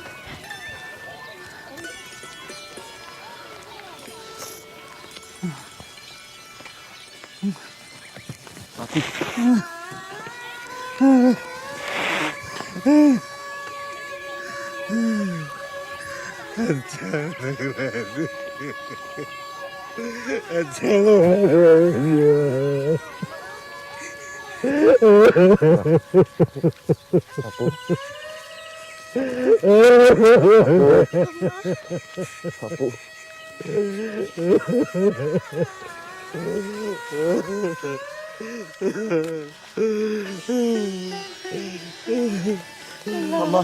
अच्छा लग रहा है। अच्छा लग रहा है। अम्मा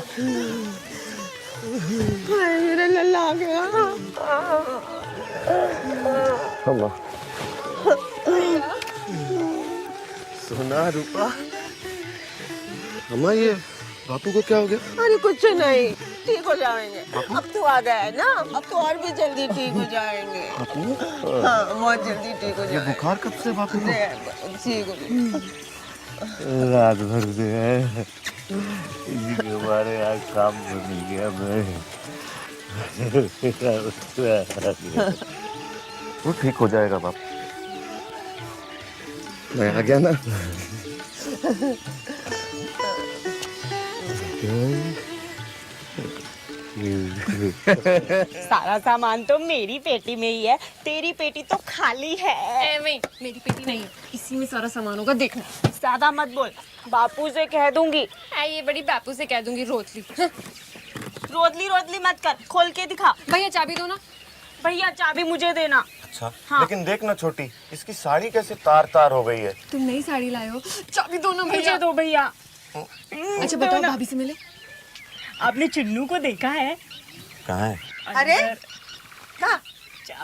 मेरे लल्ला आ गया। अम्मा सोना रूपा। अम्मा ये बापू को क्या हो गया? अरे कुछ नहीं, ठीक हो जाएंगे। अब तो आ गया है ना, अब तो और भी जल्दी ठीक हो जाएंगे। हाँ बहुत जल्दी ठीक हो ये जाएंगे। बुखार कब से बापू को? ठीक हो रात भर से है इसी के बारे आज काम बन गया मैं। वो ठीक हो जाएगा बाप। मैं आ गया ना। सारा सामान तो मेरी पेटी में ही है, तेरी पेटी तो खाली है। मेरी पेटी नहीं, इसी में सारा सामान होगा, देखना। ज्यादा मत बोल, बापू से कह दूंगी। ये बड़ी बापू से कह दूंगी रोतली। रोतली रोतली मत कर, खोल के दिखा। भैया चाबी दो ना। भैया चाबी मुझे देना। अच्छा हाँ। लेकिन देख ना छोटी, इसकी साड़ी कैसे तार तार हो गई है। तुम नई साड़ी लाए हो, चाबी दो ना मुझे भैया। दो भैया। अच्छा बताओ, भाभी से मिले? आपने चुन्नू को देखा है? कहाँ है? अरे कहाँ?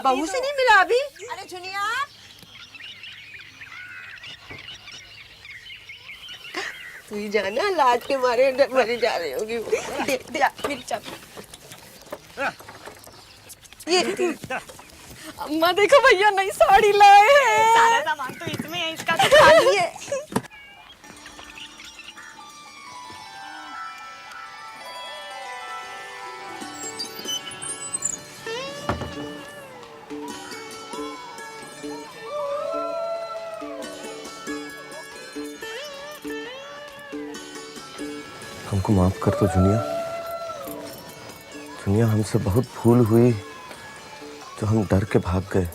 बहू से नहीं मिला अभी? अरे चुनिया तू ही जाना, लाज के मारे मरे जा रही होगी। दे दे मेरी चाबी। ये अम्मा देखो भैया नई साड़ी लाए हैं। सारा सामान तो इसमें है, इसका तो खाली है। हमको माफ कर दो जुनिया। जुनिया हमसे बहुत भूल हुई जो हम डर के भाग गए।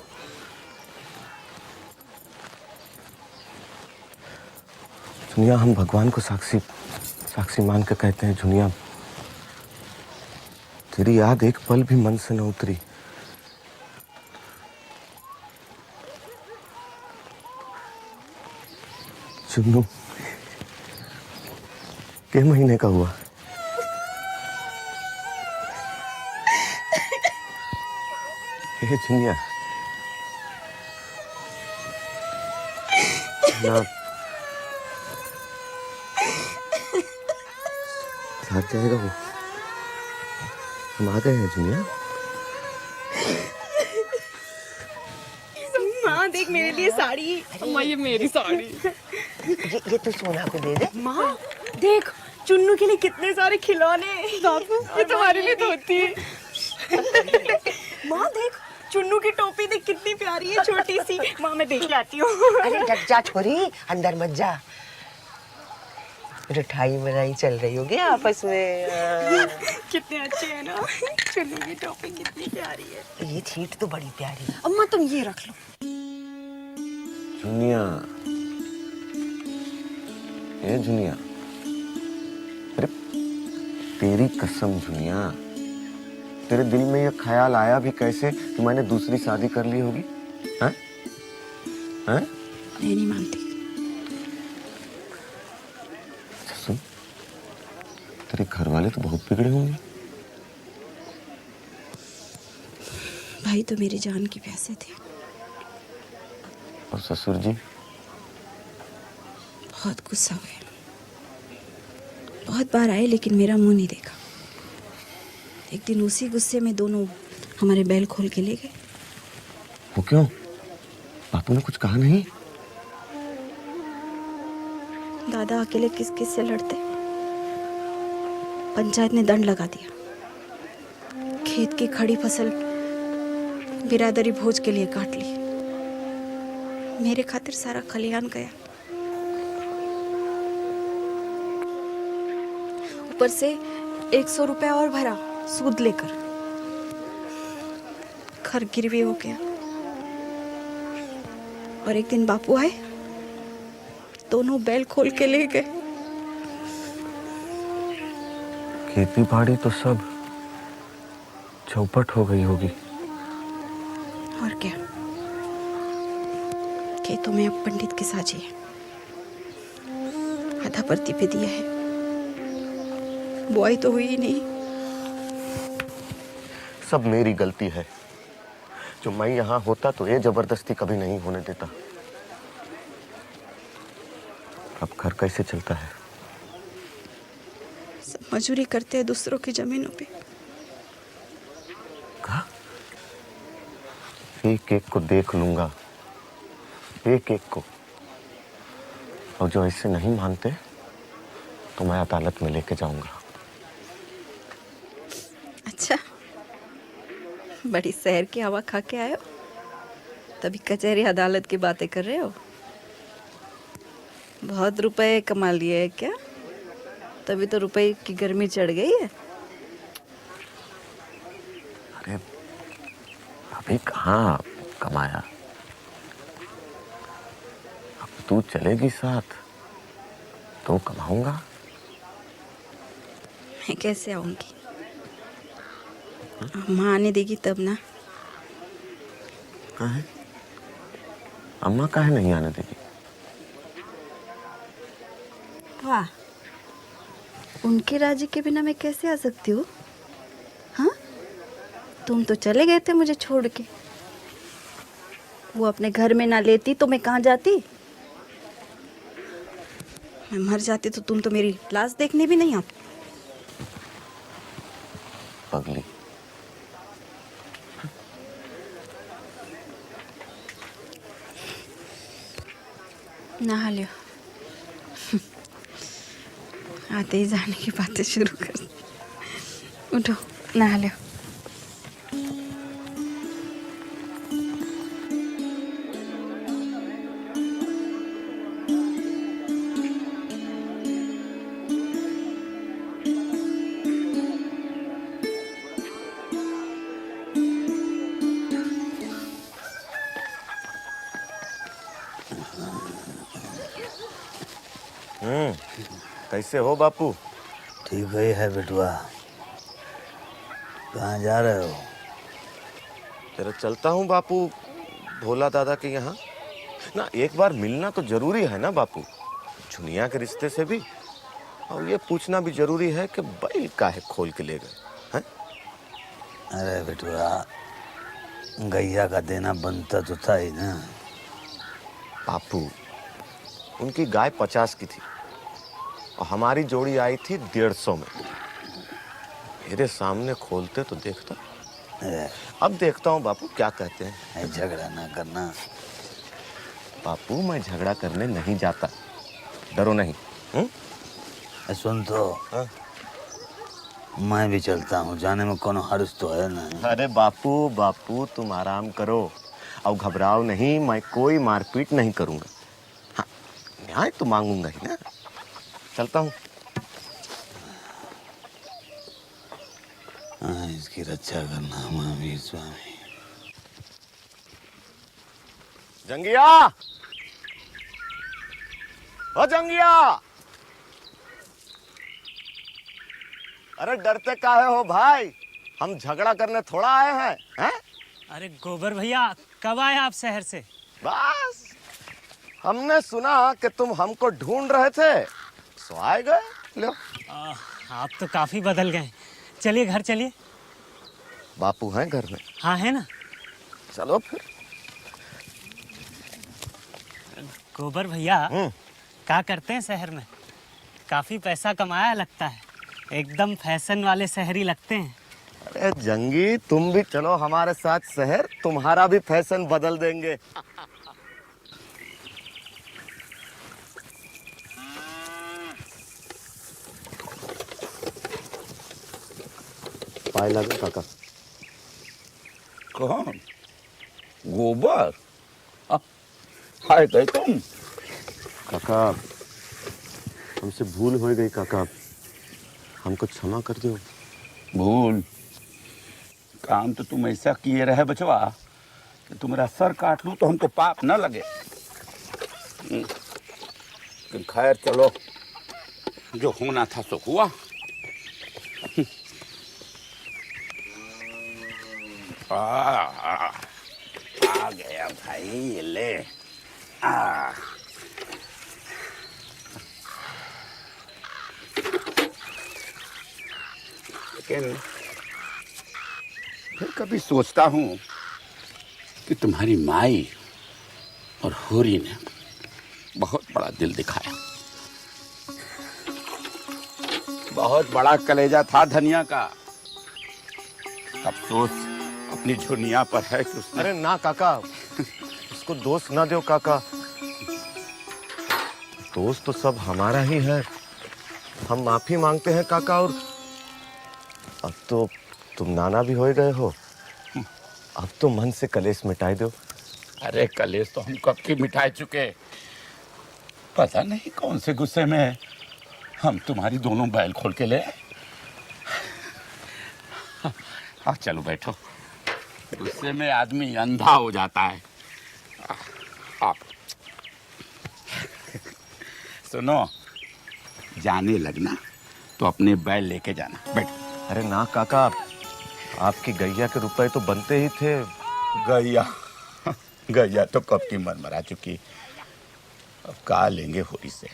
जुनिया हम भगवान को साक्षी मान के कहते हैं जुनिया, तेरी याद एक पल भी मन से न उतरी। चुन्नू के महीने का हुआ? हे जुनिया ना साथ जाएगा वो। हम आ गए हैं जुनिया। माँ देख मेरे लिए साड़ी। अम्मा ये मेरी साड़ी। ये तो सोना को दे दे। माँ देख चुन्नू के लिए कितने सारे खिलौने। ये तुम्हारे लिए धोती। माँ देख चुन्नू की टोपी देख कितनी प्यारी है, छोटी सी। माँ मैं देख के आती हूँ। अरे डट जा छोरी, अंदर मत जा। मिठाई बनाई चल रही होगी आपस में। कितने अच्छे हैं ना। चुन्नू की टोपी कितनी प्यारी है। ये छीट तो बड़ी प्यारी है। अम्मा तुम ये रख लो। जुनिया ए जुनिया, अरे तेरी कसम जुनिया, तेरे दिल में यह ख्याल आया भी कैसे कि मैंने दूसरी शादी कर ली होगी? हैं? हैं? मैं नहीं मानती। अच्छा सुन, तेरे घर वाले तो बहुत बिगड़े होंगे। भाई तो मेरी जान के प्यासे थे। और ससुर जी? बहुत गुस्सा हुए, बहुत बार आए लेकिन मेरा मुंह नहीं देखा। एक दिन उसी गुस्से में दोनों हमारे बैल खोल के ले गए। वो क्यों? बापू ने कुछ कहा नहीं? दादा अकेले किस किस से लड़ते, पंचायत ने दंड लगा दिया। खेत की खड़ी फसल बिरादरी भोज के लिए काट ली। मेरे खातिर सारा खलिहान गया। ऊपर से 100 रुपया और भरा सूद लेकर। घर गिरवी हो गया। और एक दिन बापू आए, दोनों बैल खोल के ले गए। खेती बाड़ी तो सब चौपट हो गई होगी। और क्या, खेतों में अब पंडित की साझी है। आधा परती पे दिया है, बुआई तो हुई ही नहीं। सब मेरी गलती है। जो मैं यहाँ होता तो ये जबरदस्ती कभी नहीं होने देता। अब घर कैसे चलता है? सब मजूरी करते हैं दूसरों की जमीनों पे। एक एक को देख लूंगा, एक एक को, और जो ऐसे नहीं मानते तो मैं अदालत में लेके जाऊंगा। अच्छा, बड़ी शहर की हवा खा के आए हो, तभी कचहरी अदालत की बातें कर रहे हो। बहुत रुपए कमा लिए है क्या? तभी तो रुपए की गर्मी चढ़ गई है। अरे अभी कहाँ कमाया? अब तू चलेगी साथ तो कमाऊंगा। मैं कैसे आऊंगी? अम्मा आने देगी तब ना। काहे? अम्मा काहे नहीं आने देगी? वाह, उनके राजी के बिना मैं कैसे आ सकती हूँ? हाँ, तुम तो चले गए थे मुझे छोड़ के। वो अपने घर में ना लेती तो मैं कहाँ जाती? मैं मर जाती तो तुम तो मेरी लाश देखने भी नहीं आती। पगली, नहा लियो। आते ही जाने की बातें शुरू कर। उठो, नहा लियो। कैसे हो बापू? ठीक ही है बेटुआ। कहाँ जा रहे हो? तेरा चलता हूँ बापू, भोला दादा के यहाँ। ना एक बार मिलना तो जरूरी है ना बापू, झुनिया के रिश्ते से भी। और ये पूछना भी जरूरी है कि बैल काहे खोल के ले गए हैं? अरे बेटुआ, गैया का देना बनता तो था ही ना। बापू, उनकी गाय 50 की थी और हमारी जोड़ी आई थी 150 में। मेरे सामने खोलते तो देखता। अब देखता हूँ बापू क्या कहते हैं। झगड़ा ना करना। बापू, मैं झगड़ा करने नहीं जाता, डरो नहीं। सुन तो, मैं भी चलता हूँ, जाने में कोनो हर्ज तो है ना। अरे बापू, बापू तुम आराम करो और घबराओ नहीं। मैं कोई मारपीट नहीं करूंगा। हाँ, न्याय तो मांगूंगा ही ना। चलता हूँ। इसकी रक्षा करना महावीर स्वामी। जंगिया, ओ जंगिया, अरे डरते काहे हो भाई? हम झगड़ा करने थोड़ा आए हैं, हैं? अरे गोबर भैया, कब आए आप शहर से? बस हमने सुना कि तुम हमको ढूंढ रहे थे, सो आए गए। लो। आप तो काफी बदल गए। चलिए घर चलिए। बापू हैं घर में? हाँ है ना। चलो फिर। गोबर भैया, क्या करते हैं शहर में? काफी पैसा कमाया लगता है, एकदम फैशन वाले शहरी लगते हैं। अरे जंगी, तुम भी चलो हमारे साथ शहर, तुम्हारा भी फैशन बदल देंगे। पाए लगे काका। कौन? गोबर? हाय गए तुम? काका, हमसे भूल हो गई काका, हमको क्षमा कर दो। भूल? काम तो तुम ऐसा किए रहे बचवा कि तुम्हारा सर काट लूं तो हमको पाप न लगे। खैर चलो, जो होना था सो हुआ। आ गया भाई, ये ले। लेकिन फिर कभी सोचता हूँ कि तुम्हारी माई और होरी ने बहुत बड़ा दिल दिखाया। बहुत बड़ा कलेजा था धनिया का। अफसोस अपनी झुनिया पर है कि उसने... अरे ना काका, उसको दोस्त ना दो काका। दोस्त तो सब हमारा ही है। हम माफी मांगते हैं काका। और अब तो तुम नाना भी हो गए हो, अब तो मन से कलेश मिटाई दो। अरे कलेश तो हम कब की मिटाए चुके। पता नहीं कौन से गुस्से में हम तुम्हारी दोनों बैल खोल के ले आए। हाँ चलो बैठो। गुस्से में आदमी अंधा हो जाता है। हाँ सुनो, जाने लगना तो अपने बैल लेके जाना। बैठो। अरे ना काका, आपकी गैया के रुपए तो बनते ही थे। गैया गैया तो कब की मरमरा चुकी। अब कहा लेंगे होरी से।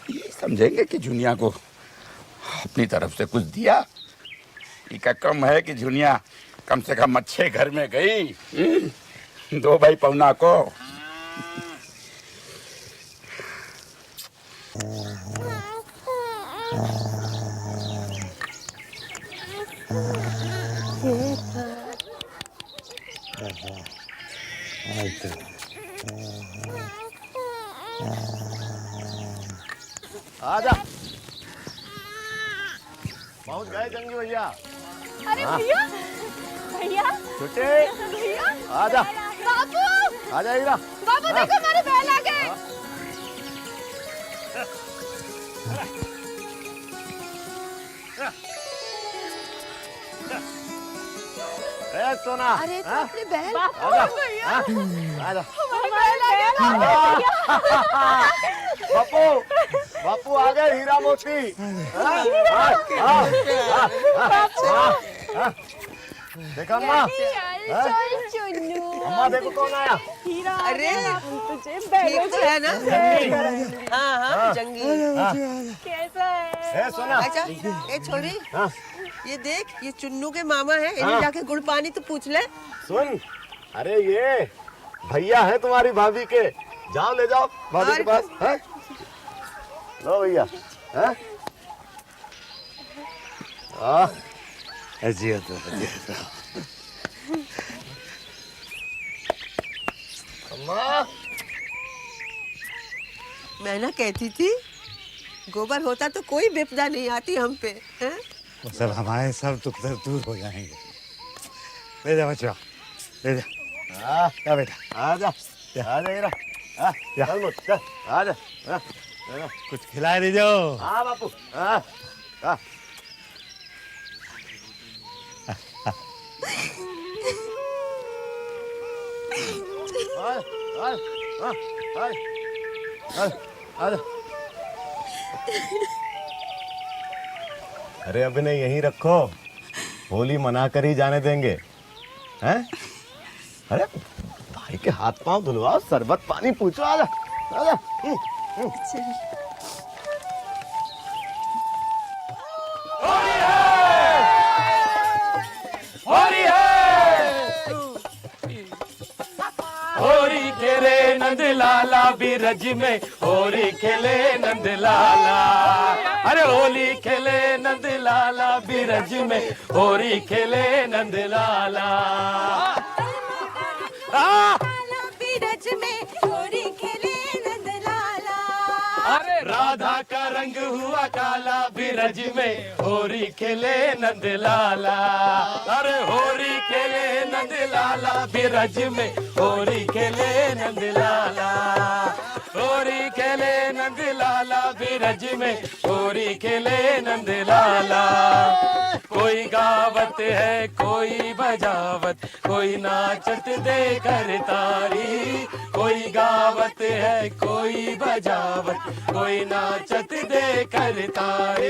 ये समझेंगे कि जुनिया को अपनी तरफ से कुछ दिया। इका कम है कि जुनिया कम से कम अच्छे घर में गई 2 भाई पौना को। आजा, पहुंच गए जंगी भैया। अरे भैया, भैया, छोटे, भैया, आजा, बाबू, आजा हीरा। बाबू देखो हमारे बैल आ गए। ए सोना, अरे तो अपने बैल। आजा, भैया, आजा। हमारे बैल आ गए। बापू, बापू आ गए हीरा मोती। देखा अम्मा, अम्मा देखो कौन आया। हीरा, अरे हम तुझे बैलों ठीक तो है ना? से- हाँ हाँ जंगी। कैसा है? ए सोना। अच्छा ए छोरी, ये देख, ये चुन्नू के मामा है। इन्हें हाँ। जाके गुड़ पानी तो पूछ ले। सुन, अरे ये भैया है तुम्हारी भाभी के। जाओ ले जाओ भाभी के पास। है लो भैया। है जी तो अम्मा, मैं ना कहती थी, गोबर होता तो कोई विपदा नहीं आती हम पे। हैं? वो सब हमारे सब दुख दर्द दूर हो जाएंगे। ले जा बच्चा, ले जा। क्या बेटा, आजा, आजा हीरा। चल मुझ, चल, आजा। कुछ खिला दीजो। हाँ बापू। अरे अभी नहीं, यहीं रखो। होली मना कर ही जाने देंगे। हैं? अरे भाई के हाथ पांव धुलवाओ, शरबत पानी पूछो। आजा, आजा। होरी है, होरी खेले नंद लाला बिरज में, होरी खेले नंद लाला। अरे होली खेले नंद लाला बिरज में, होरी खेले नंद लाला। बिरज में होरी खेले नंद लाला। अरे राधा का रंग हुआ काला बिरज में, होरी खेले नंद लाला। अरे होरी खेले नंद लाला बिरज में, होरी खेले नंद लाला। होरी खेले नंद लाला बिरज में, होरी खेले नंद लाला। कोई गावत है कोई बजावत, कोई नाचत देकर तारी। कोई गावत है कोई बजावत, कोई नाचत देकर तारी।